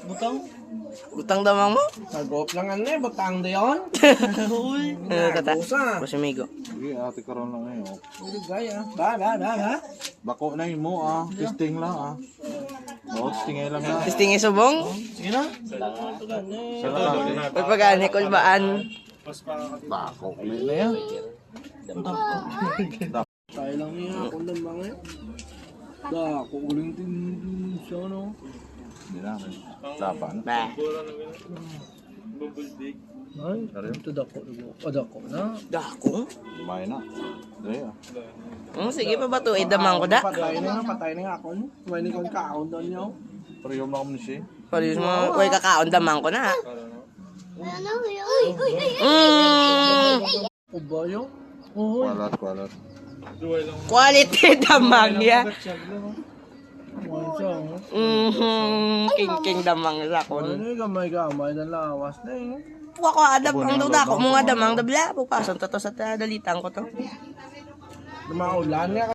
Butang? Butang damang mo? Nag-off lang ano eh, butang da yun. Uy. Ano tata? Busa. Pasimigo. Sige, ate karon lang ngayon. Hindi gaya. Ba? Bako na mo testing lang testing lang na. Testing isubong? Sige na. Pagpagaan, kulbaan. Bako ulit na yan. Tayo lang niya, kung lang ba ngayon. Ako uling din siya, no? Hindi na. Laban. Ba. Ay, ito dako na. Dako? Lumayan na. Dali Sige pa ba to? Idamang ko da. Patay na nga ako. May ni kong kaon doon niyo. Pero yung mga siya. Paris mo, uy kakaon damang ko na. O ba yun? Kualat. Quality damang ya. Ano siya, oh. King damang sa Ano kon. na gamay na lawas na eh. Wa ko adap ang dako mo nga damang dabla. Pupason to sa dalitang ko to. Lumaulan nga